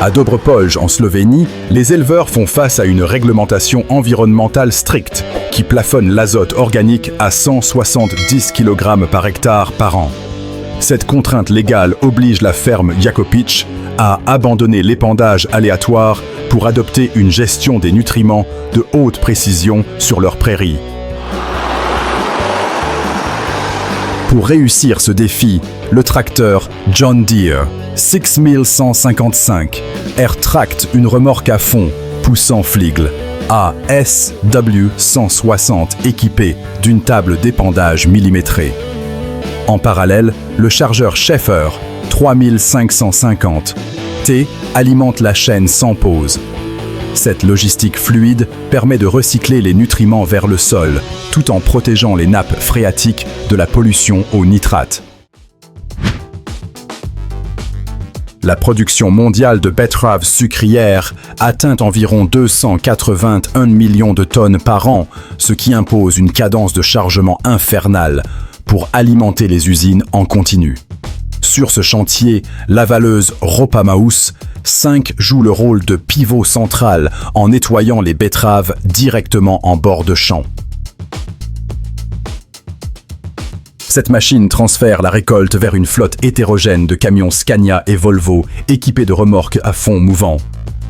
À Dobropolj, en Slovénie, les éleveurs font face à une réglementation environnementale stricte qui plafonne l'azote organique à 170 kg par hectare par an. Cette contrainte légale oblige la ferme Jakopič à abandonner l'épandage aléatoire pour adopter une gestion des nutriments de haute précision sur leurs prairies. Pour réussir ce défi, le tracteur John Deere 6155 air-tracte une remorque à fond poussant Fliegl ASW160 équipée d'une table d'épandage millimétrée. En parallèle, le chargeur Schaeffer 3550 T alimente la chaîne sans pause. Cette logistique fluide permet de recycler les nutriments vers le sol, tout en protégeant les nappes phréatiques de la pollution aux nitrates. La production mondiale de betteraves sucrières atteint environ 281 millions de tonnes par an, ce qui impose une cadence de chargement infernale pour alimenter les usines en continu. Sur ce chantier, l'avaleuse Ropamaus 5 joue le rôle de pivot central en nettoyant les betteraves directement en bord de champ. Cette machine transfère la récolte vers une flotte hétérogène de camions Scania et Volvo équipés de remorques à fond mouvant.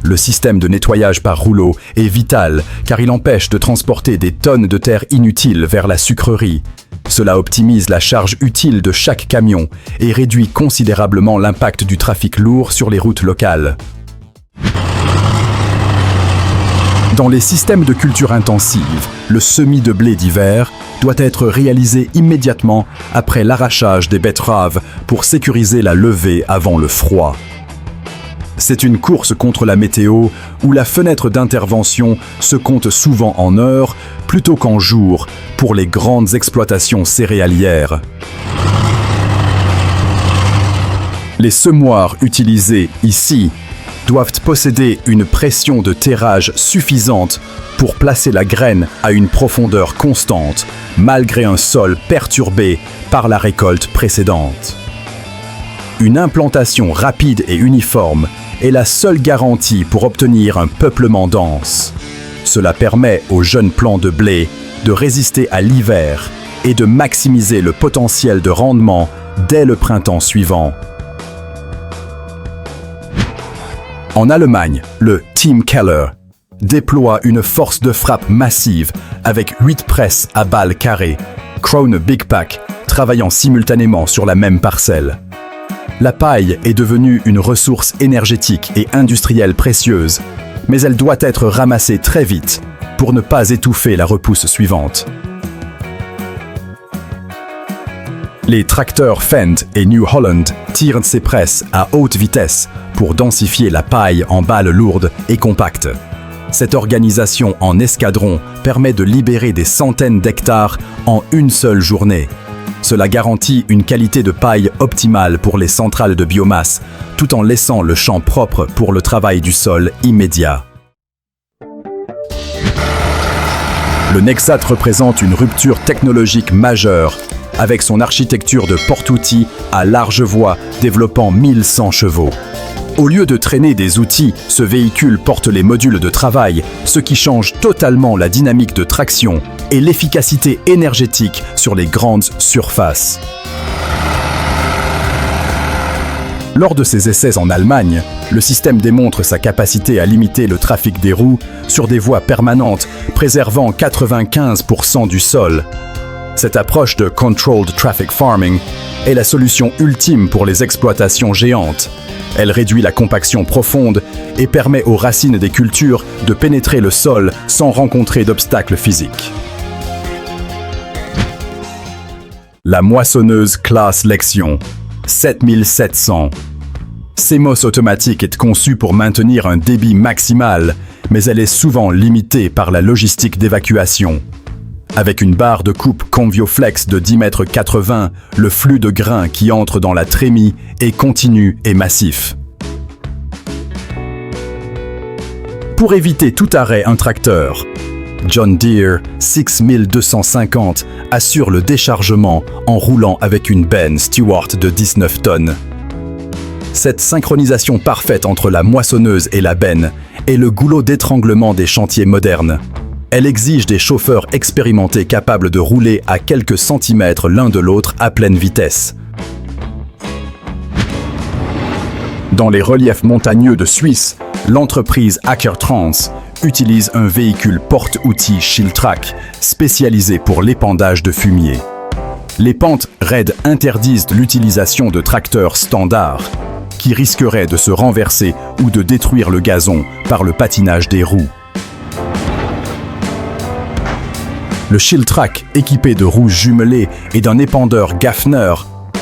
Le système de nettoyage par rouleau est vital car il empêche de transporter des tonnes de terre inutiles vers la sucrerie. Cela optimise la charge utile de chaque camion et réduit considérablement l'impact du trafic lourd sur les routes locales. Dans les systèmes de culture intensive, le semis de blé d'hiver doit être réalisé immédiatement après l'arrachage des betteraves pour sécuriser la levée avant le froid. C'est une course contre la météo où la fenêtre d'intervention se compte souvent en heures plutôt qu'en jours pour les grandes exploitations céréalières. Les semoirs utilisés ici doivent posséder une pression de terrage suffisante pour placer la graine à une profondeur constante, malgré un sol perturbé par la récolte précédente. Une implantation rapide et uniforme est la seule garantie pour obtenir un peuplement dense. Cela permet aux jeunes plants de blé de résister à l'hiver et de maximiser le potentiel de rendement dès le printemps suivant. En Allemagne, le Team Keller déploie une force de frappe massive avec 8 presses à balles carrées, Krone Big Pack, travaillant simultanément sur la même parcelle. La paille est devenue une ressource énergétique et industrielle précieuse, mais elle doit être ramassée très vite pour ne pas étouffer la repousse suivante. Les tracteurs Fendt et New Holland tirent ces presses à haute vitesse pour densifier la paille en balles lourdes et compactes. Cette organisation en escadron permet de libérer des centaines d'hectares en une seule journée. Cela garantit une qualité de paille optimale pour les centrales de biomasse, tout en laissant le champ propre pour le travail du sol immédiat. Le Nexat représente une rupture technologique majeure, avec son architecture de porte-outils à large voie développant 1100 chevaux. Au lieu de traîner des outils, ce véhicule porte les modules de travail, ce qui change totalement la dynamique de traction et l'efficacité énergétique sur les grandes surfaces. Lors de ses essais en Allemagne, le système démontre sa capacité à limiter le trafic des roues sur des voies permanentes, préservant 95% du sol. Cette approche de Controlled Traffic Farming est la solution ultime pour les exploitations géantes. Elle réduit la compaction profonde et permet aux racines des cultures de pénétrer le sol sans rencontrer d'obstacles physiques. La moissonneuse classe Lexion 7700. CMOS automatique est conçue pour maintenir un débit maximal, mais elle est souvent limitée par la logistique d'évacuation. Avec une barre de coupe Convioflex de 10,80 m, le flux de grains qui entre dans la trémie est continu et massif. Pour éviter tout arrêt un tracteur, John Deere 6250 assure le déchargement en roulant avec une benne Stewart de 19 tonnes. Cette synchronisation parfaite entre la moissonneuse et la benne est le goulot d'étranglement des chantiers modernes. Elle exige des chauffeurs expérimentés capables de rouler à quelques centimètres l'un de l'autre à pleine vitesse. Dans les reliefs montagneux de Suisse, l'entreprise Ackertrans utilise un véhicule porte-outils Schildtrack spécialisé pour l'épandage de fumier. Les pentes raides interdisent l'utilisation de tracteurs standards qui risqueraient de se renverser ou de détruire le gazon par le patinage des roues. Le Schildtrack, équipé de roues jumelées et d'un épandeur Gaffner,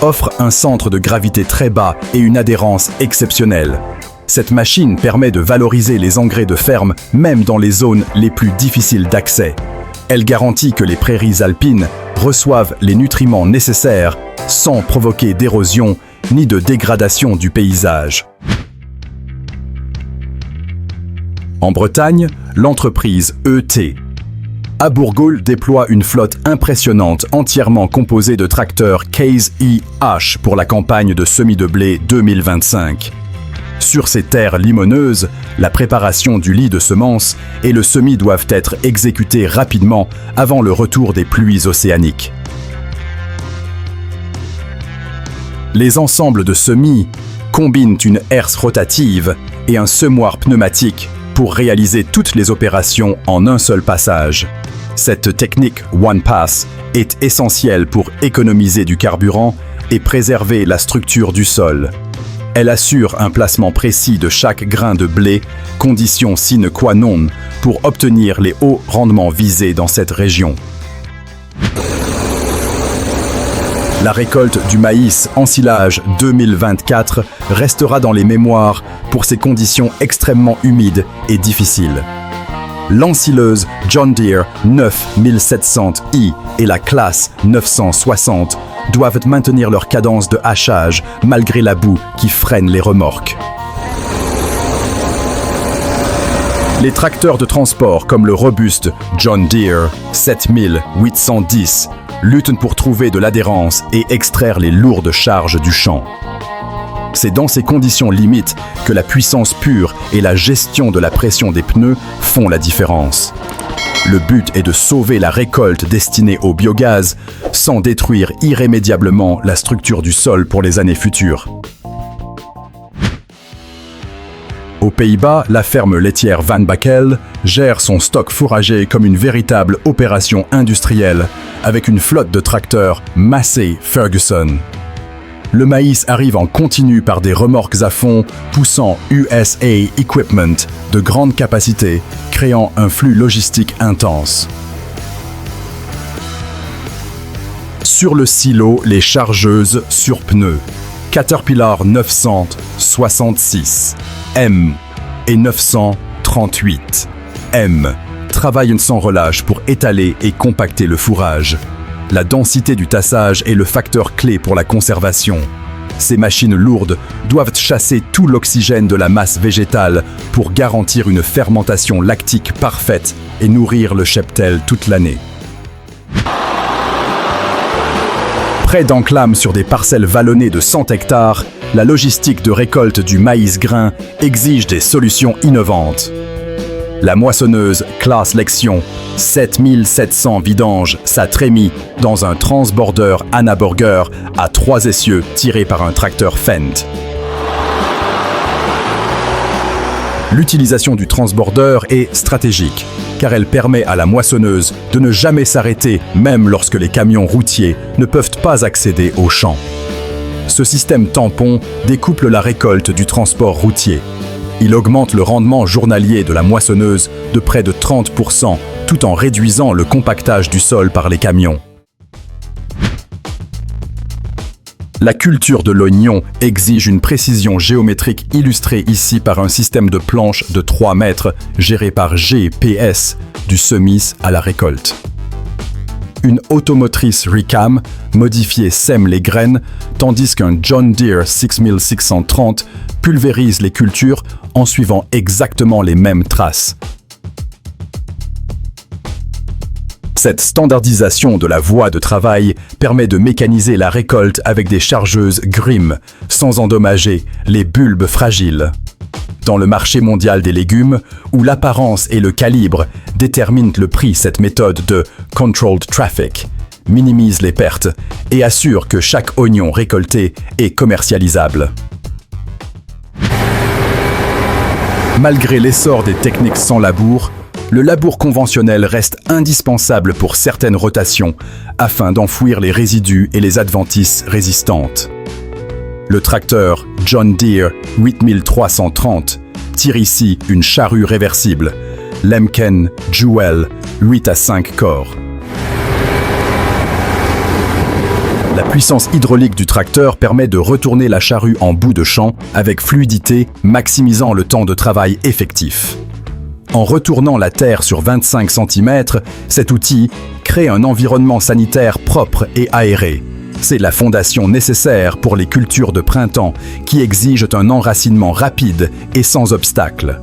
offre un centre de gravité très bas et une adhérence exceptionnelle. Cette machine permet de valoriser les engrais de ferme même dans les zones les plus difficiles d'accès. Elle garantit que les prairies alpines reçoivent les nutriments nécessaires sans provoquer d'érosion ni de dégradation du paysage. En Bretagne, l'entreprise ET à Bourgoul déploie une flotte impressionnante entièrement composée de tracteurs Case IH pour la campagne de semis de blé 2025. Sur ces terres limoneuses, la préparation du lit de semences et le semis doivent être exécutés rapidement avant le retour des pluies océaniques. Les ensembles de semis combinent une herse rotative et un semoir pneumatique pour réaliser toutes les opérations en un seul passage. Cette technique One Pass est essentielle pour économiser du carburant et préserver la structure du sol. Elle assure un placement précis de chaque grain de blé, condition sine qua non pour obtenir les hauts rendements visés dans cette région. La récolte du maïs ensilage 2024 restera dans les mémoires pour ses conditions extrêmement humides et difficiles. L'ensileuse John Deere 9700i et la classe 960 doivent maintenir leur cadence de hachage malgré la boue qui freine les remorques. Les tracteurs de transport comme le robuste John Deere 7810 luttent pour trouver de l'adhérence et extraire les lourdes charges du champ. C'est dans ces conditions limites que la puissance pure et la gestion de la pression des pneus font la différence. Le but est de sauver la récolte destinée au biogaz sans détruire irrémédiablement la structure du sol pour les années futures. Aux Pays-Bas, la ferme laitière Van Bakel gère son stock fourrager comme une véritable opération industrielle avec une flotte de tracteurs Massey Ferguson. Le maïs arrive en continu par des remorques à fond poussant USA Equipment de grande capacité, créant un flux logistique intense. Sur le silo, les chargeuses sur pneus. Caterpillar 966 M et 938 M travaillent sans relâche pour étaler et compacter le fourrage. La densité du tassage est le facteur clé pour la conservation. Ces machines lourdes doivent chasser tout l'oxygène de la masse végétale pour garantir une fermentation lactique parfaite et nourrir le cheptel toute l'année. Près d'Enclam sur des parcelles vallonnées de 100 hectares, la logistique de récolte du maïs grain exige des solutions innovantes. La moissonneuse Class Lexion 7700 vidange sa trémie dans un transborder Anna Burger à 3 essieux tiré par un tracteur Fendt. L'utilisation du transborder est stratégique, car elle permet à la moissonneuse de ne jamais s'arrêter, même lorsque les camions routiers ne peuvent pas accéder aux champs. Ce système tampon découple la récolte du transport routier. Il augmente le rendement journalier de la moissonneuse de près de 30%, tout en réduisant le compactage du sol par les camions. La culture de l'oignon exige une précision géométrique illustrée ici par un système de planches de 3 mètres géré par GPS, du semis à la récolte. Une automotrice Ricam modifiée sème les graines, tandis qu'un John Deere 6630 pulvérise les cultures en suivant exactement les mêmes traces. Cette standardisation de la voie de travail permet de mécaniser la récolte avec des chargeuses GRIM, sans endommager les bulbes fragiles. Dans le marché mondial des légumes, où l'apparence et le calibre déterminent le prix, cette méthode de « controlled traffic » minimise les pertes et assure que chaque oignon récolté est commercialisable. Malgré l'essor des techniques sans labour, le labour conventionnel reste indispensable pour certaines rotations afin d'enfouir les résidus et les adventices résistantes. Le tracteur John Deere 8330 tire ici une charrue réversible, Lemken Jewel 8 à 5 corps. La puissance hydraulique du tracteur permet de retourner la charrue en bout de champ avec fluidité, maximisant le temps de travail effectif. En retournant la terre sur 25 cm, cet outil crée un environnement sanitaire propre et aéré. C'est la fondation nécessaire pour les cultures de printemps qui exigent un enracinement rapide et sans obstacle.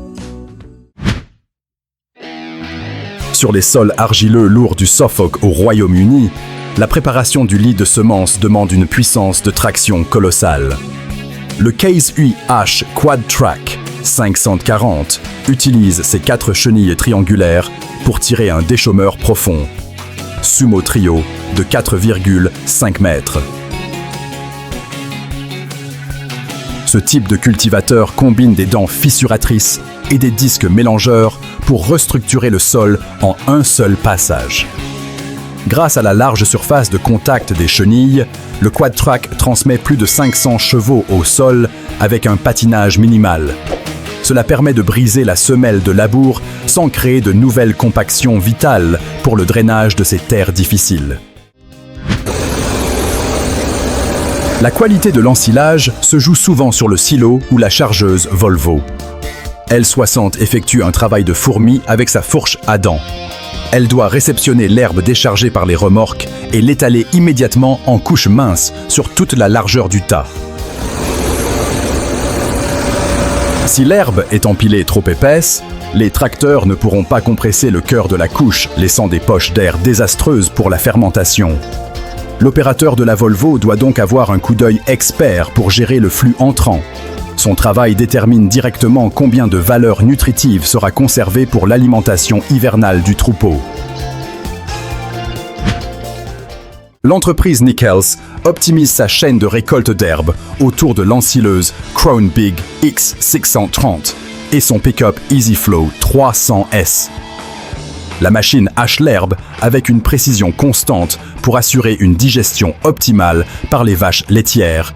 Sur les sols argileux lourds du Suffolk au Royaume-Uni, la préparation du lit de semences demande une puissance de traction colossale. Le Case UI-H Quad Track 540 utilise ses 4 chenilles triangulaires pour tirer un déchaumeur profond. Sumo Trio de 4,5 mètres. Ce type de cultivateur combine des dents fissuratrices et des disques mélangeurs pour restructurer le sol en un seul passage. Grâce à la large surface de contact des chenilles, le Quad-Track transmet plus de 500 chevaux au sol avec un patinage minimal. Cela permet de briser la semelle de labour sans créer de nouvelles compactions vitales pour le drainage de ces terres difficiles. La qualité de l'ensilage se joue souvent sur le silo ou la chargeuse Volvo. L60 effectue un travail de fourmi avec sa fourche à dents. Elle doit réceptionner l'herbe déchargée par les remorques et l'étaler immédiatement en couches minces sur toute la largeur du tas. Si l'herbe est empilée trop épaisse, les tracteurs ne pourront pas compresser le cœur de la couche, laissant des poches d'air désastreuses pour la fermentation. L'opérateur de la Volvo doit donc avoir un coup d'œil expert pour gérer le flux entrant. Son travail détermine directement combien de valeur nutritive sera conservée pour l'alimentation hivernale du troupeau. L'entreprise Nichols optimise sa chaîne de récolte d'herbe autour de l'ensileuse Crown Big X630 et son pick-up EasyFlow 300S. La machine hache l'herbe avec une précision constante pour assurer une digestion optimale par les vaches laitières.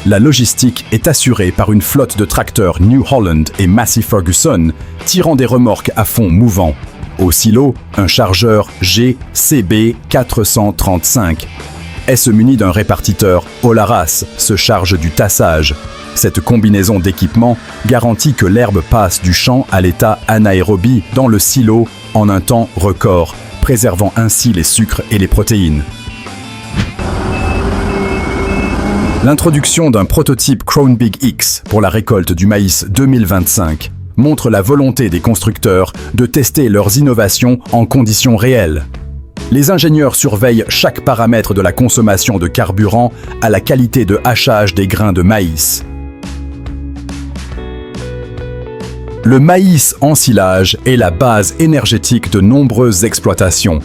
La logistique est assurée par une flotte de tracteurs New Holland et Massey Ferguson tirant des remorques à fond mouvant. Au silo, un chargeur GCB 435 est muni d'un répartiteur Olaras se charge du tassage. Cette combinaison d'équipements garantit que l'herbe passe du champ à l'état anaérobie dans le silo en un temps record, préservant ainsi les sucres et les protéines. L'introduction d'un prototype Crown Big X pour la récolte du maïs 2025 montre la volonté des constructeurs de tester leurs innovations en conditions réelles. Les ingénieurs surveillent chaque paramètre de la consommation de carburant à la qualité de hachage des grains de maïs. Le maïs en silage est la base énergétique de nombreuses exploitations.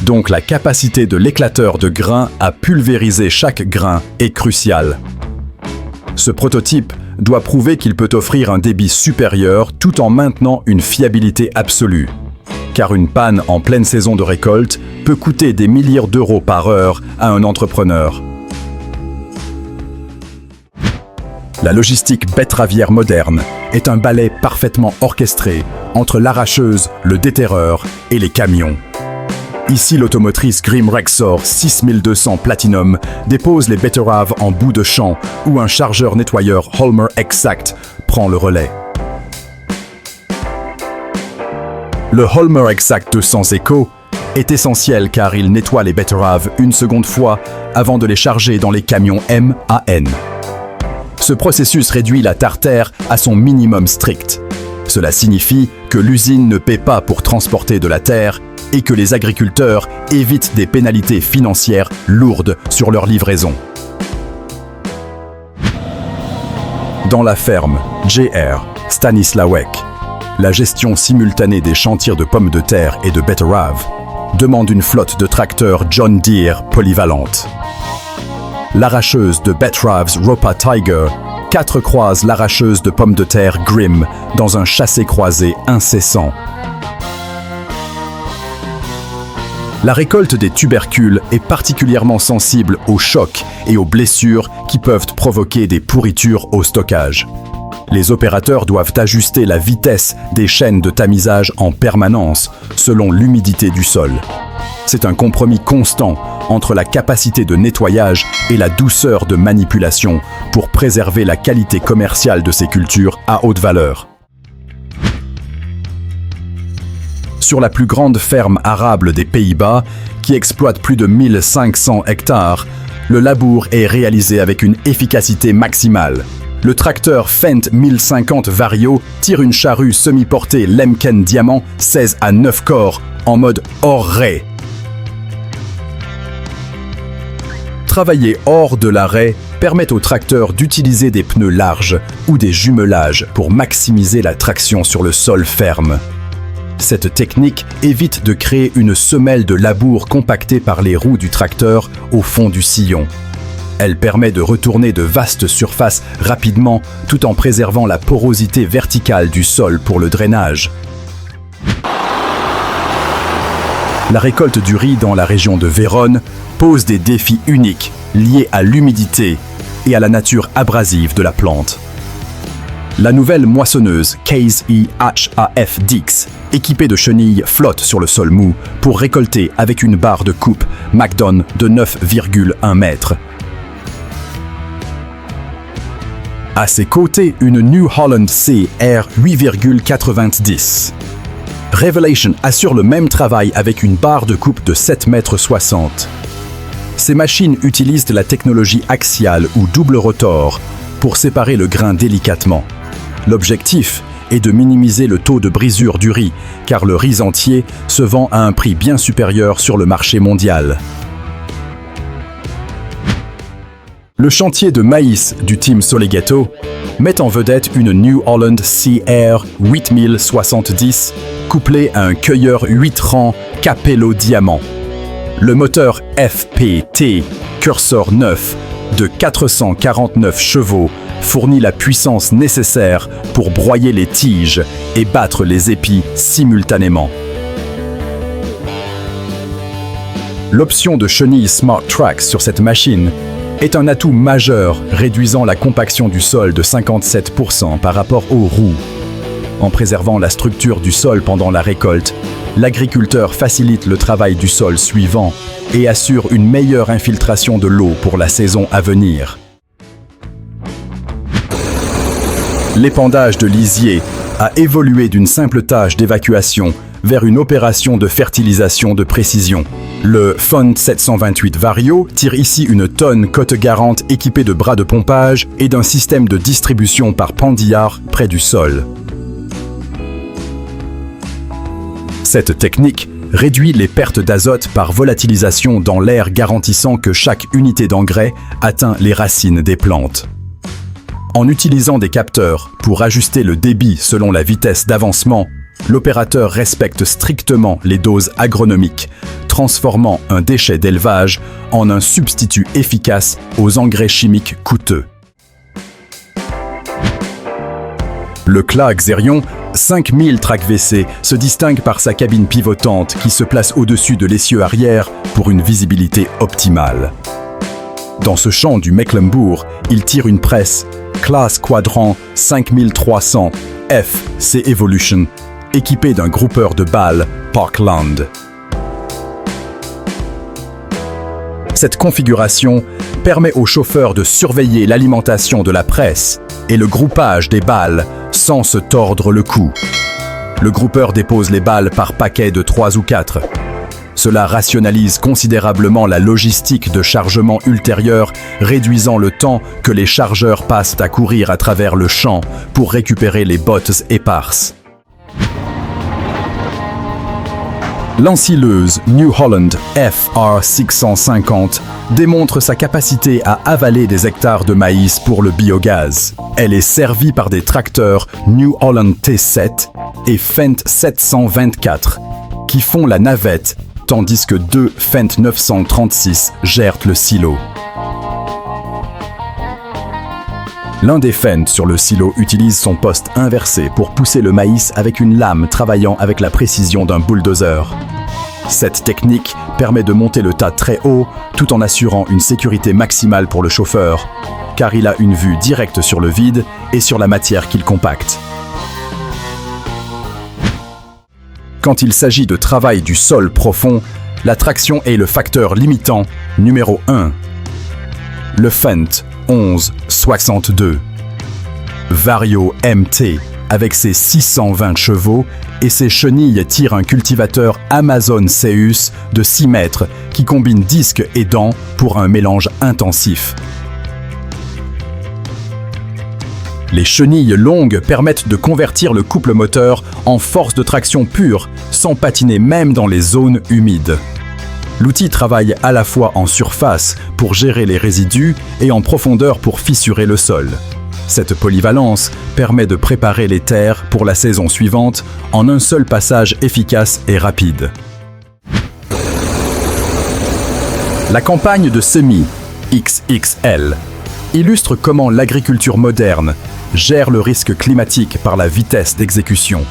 Donc la capacité de l'éclateur de grains à pulvériser chaque grain est cruciale. Ce prototype doit prouver qu'il peut offrir un débit supérieur tout en maintenant une fiabilité absolue. Car une panne en pleine saison de récolte peut coûter des milliers d'euros par heure à un entrepreneur. La logistique betteravière moderne est un ballet parfaitement orchestré entre l'arracheuse, le déterreur et les camions. Ici, l'automotrice Grimm Rexor 6200 Platinum dépose les betteraves en bout de champ où un chargeur nettoyeur Holmer Exact prend le relais. Le Holmer Exact 200 Eco est essentiel car il nettoie les betteraves une seconde fois avant de les charger dans les camions MAN. Ce processus réduit la tartare à son minimum strict. Cela signifie que l'usine ne paie pas pour transporter de la terre et que les agriculteurs évitent des pénalités financières lourdes sur leur livraison. Dans la ferme Jr. Stanisławek, la gestion simultanée des chantiers de pommes de terre et de betteraves demande une flotte de tracteurs John Deere polyvalente. L'arracheuse de betteraves Ropa Tiger 4 croise l'arracheuse de pommes de terre Grimm dans un chassé-croisé incessant. La récolte des tubercules est particulièrement sensible aux chocs et aux blessures qui peuvent provoquer des pourritures au stockage. Les opérateurs doivent ajuster la vitesse des chaînes de tamisage en permanence selon l'humidité du sol. C'est un compromis constant entre la capacité de nettoyage et la douceur de manipulation pour préserver la qualité commerciale de ces cultures à haute valeur. Sur la plus grande ferme arable des Pays-Bas, qui exploite plus de 1500 hectares, le labour est réalisé avec une efficacité maximale. Le tracteur Fendt 1050 Vario tire une charrue semi-portée Lemken Diamant 16 à 9 corps en mode hors-raie. Travailler hors de l'arrêt permet au tracteur d'utiliser des pneus larges ou des jumelages pour maximiser la traction sur le sol ferme. Cette technique évite de créer une semelle de labour compactée par les roues du tracteur au fond du sillon. Elle permet de retourner de vastes surfaces rapidement tout en préservant la porosité verticale du sol pour le drainage. La récolte du riz dans la région de Vérone pose des défis uniques liés à l'humidité et à la nature abrasive de la plante. La nouvelle moissonneuse Case EHAF Dix, équipée de chenilles, flotte sur le sol mou pour récolter avec une barre de coupe McDon de 9,1 mètres. À ses côtés, une New Holland C R 8,90. Revelation assure le même travail avec une barre de coupe de 7,60 mètres. Ces machines utilisent la technologie axiale ou double rotor pour séparer le grain délicatement. L'objectif est de minimiser le taux de brisure du riz, car le riz entier se vend à un prix bien supérieur sur le marché mondial. Le chantier de maïs du team Solegato met en vedette une New Holland CR 8070 couplée à un cueilleur 8 rangs Capello Diamant. Le moteur FPT Cursor 9 de 449 chevaux fournit la puissance nécessaire pour broyer les tiges et battre les épis simultanément. L'option de chenille Smart Track sur cette machine est un atout majeur, réduisant la compaction du sol de 57% par rapport aux roues. En préservant la structure du sol pendant la récolte, l'agriculteur facilite le travail du sol suivant et assure une meilleure infiltration de l'eau pour la saison à venir. L'épandage de lisier a évolué d'une simple tâche d'évacuation vers une opération de fertilisation de précision. Le Fendt 728 Vario tire ici une tonne côte-garante équipée de bras de pompage et d'un système de distribution par pendillard près du sol. Cette technique réduit les pertes d'azote par volatilisation dans l'air, garantissant que chaque unité d'engrais atteint les racines des plantes. En utilisant des capteurs pour ajuster le débit selon la vitesse d'avancement, l'opérateur respecte strictement les doses agronomiques, transformant un déchet d'élevage en un substitut efficace aux engrais chimiques coûteux. Le CLA Xerion 5000 Track-WC se distingue par sa cabine pivotante qui se place au-dessus de l'essieu arrière pour une visibilité optimale. Dans ce champ du Mecklembourg, il tire une presse Class Quadrant 5300 FC Evolution, équipée d'un groupeur de balles Parkland. Cette configuration permet au chauffeur de surveiller l'alimentation de la presse et le groupage des balles sans se tordre le cou. Le groupeur dépose les balles par paquet de 3 ou 4. Cela rationalise considérablement la logistique de chargement ultérieur, réduisant le temps que les chargeurs passent à courir à travers le champ pour récupérer les bottes éparses. L'ensileuse New Holland FR650 démontre sa capacité à avaler des hectares de maïs pour le biogaz. Elle est servie par des tracteurs New Holland T7 et Fendt 724 qui font la navette, tandis que deux Fendt 936 gèrent le silo. L'un des Fendt sur le silo utilise son poste inversé pour pousser le maïs avec une lame travaillant avec la précision d'un bulldozer. Cette technique permet de monter le tas très haut tout en assurant une sécurité maximale pour le chauffeur, car il a une vue directe sur le vide et sur la matière qu'il compacte. Quand il s'agit de travail du sol profond, la traction est le facteur limitant numéro 1. Le Fendt 1162 Vario MT avec ses 620 chevaux et ses chenilles tire un cultivateur Amazon Zeus de 6 mètres qui combine disques et dents pour un mélange intensif. Les chenilles longues permettent de convertir le couple moteur en force de traction pure, sans patiner même dans les zones humides. L'outil travaille à la fois en surface pour gérer les résidus et en profondeur pour fissurer le sol. Cette polyvalence permet de préparer les terres pour la saison suivante en un seul passage efficace et rapide. La campagne de semis XXL illustre comment l'agriculture moderne gère le risque climatique par la vitesse d'exécution.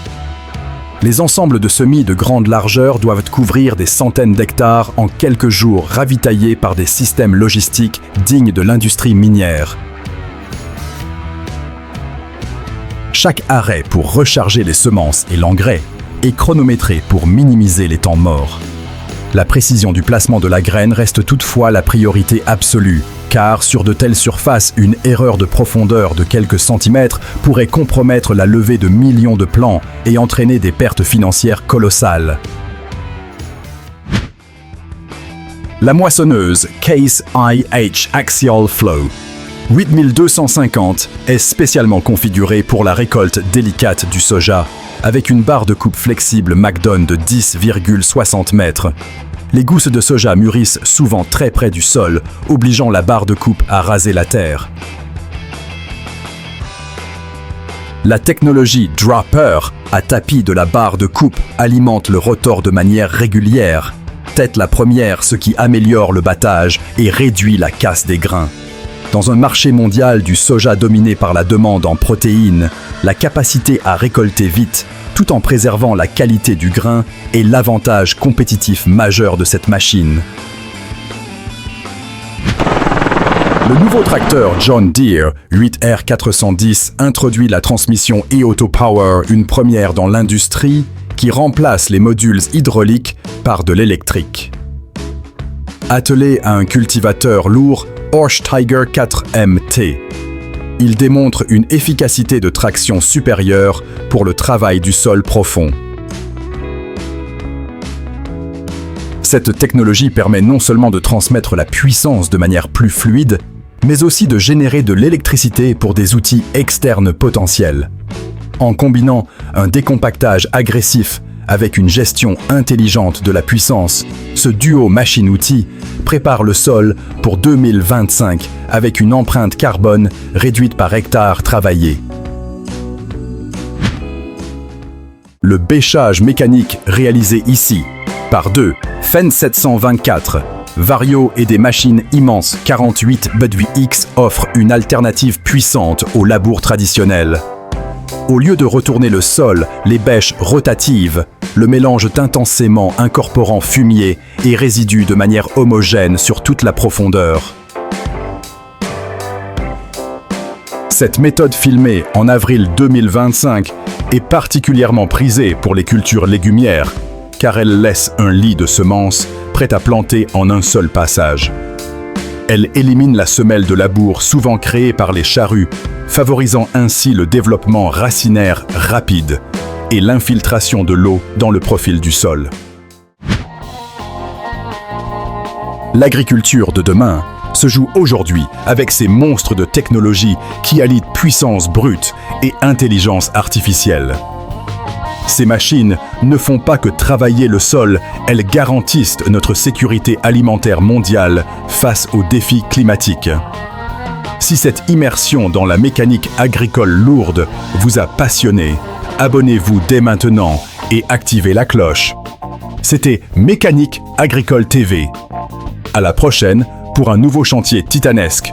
Les ensembles de semis de grande largeur doivent couvrir des centaines d'hectares en quelques jours, ravitaillés par des systèmes logistiques dignes de l'industrie minière. Chaque arrêt pour recharger les semences et l'engrais est chronométré pour minimiser les temps morts. La précision du placement de la graine reste toutefois la priorité absolue, car sur de telles surfaces, une erreur de profondeur de quelques centimètres pourrait compromettre la levée de millions de plants et entraîner des pertes financières colossales. La moissonneuse Case IH Axial Flow 8250 est spécialement configurée pour la récolte délicate du soja, avec une barre de coupe flexible McDon de 10,60 mètres. Les gousses de soja mûrissent souvent très près du sol, obligeant la barre de coupe à raser la terre. La technologie Dropper à tapis de la barre de coupe alimente le rotor de manière régulière, tête la première, ce qui améliore le battage et réduit la casse des grains. Dans un marché mondial du soja dominé par la demande en protéines, la capacité à récolter vite, tout en préservant la qualité du grain, est l'avantage compétitif majeur de cette machine. Le nouveau tracteur John Deere 8R410 introduit la transmission e-Auto Power, une première dans l'industrie, qui remplace les modules hydrauliques par de l'électrique. Attelé à un cultivateur lourd, Horsch Tiger 4MT. Il démontre une efficacité de traction supérieure pour le travail du sol profond. Cette technologie permet non seulement de transmettre la puissance de manière plus fluide, mais aussi de générer de l'électricité pour des outils externes potentiels. En combinant un décompactage agressif avec une gestion intelligente de la puissance, ce duo machine-outil prépare le sol pour 2025 avec une empreinte carbone réduite par hectare travaillé. Le bêchage mécanique réalisé ici par deux Fendt 724, Vario et des machines immenses 48 Budwig X offrent une alternative puissante au labour traditionnel. Au lieu de retourner le sol, les bêches rotatives le mélange intensément incorporant fumier et résidus de manière homogène sur toute la profondeur. Cette méthode filmée en avril 2025 est particulièrement prisée pour les cultures légumières, car elle laisse un lit de semences prêt à planter en un seul passage. Elle élimine la semelle de labour souvent créée par les charrues, favorisant ainsi le développement racinaire rapide et l'infiltration de l'eau dans le profil du sol. L'agriculture de demain se joue aujourd'hui avec ces monstres de technologie qui allient puissance brute et intelligence artificielle. Ces machines ne font pas que travailler le sol, elles garantissent notre sécurité alimentaire mondiale face aux défis climatiques. Si cette immersion dans la mécanique agricole lourde vous a passionné, abonnez-vous dès maintenant et activez la cloche. C'était Mécanique Agricole TV. À la prochaine pour un nouveau chantier titanesque.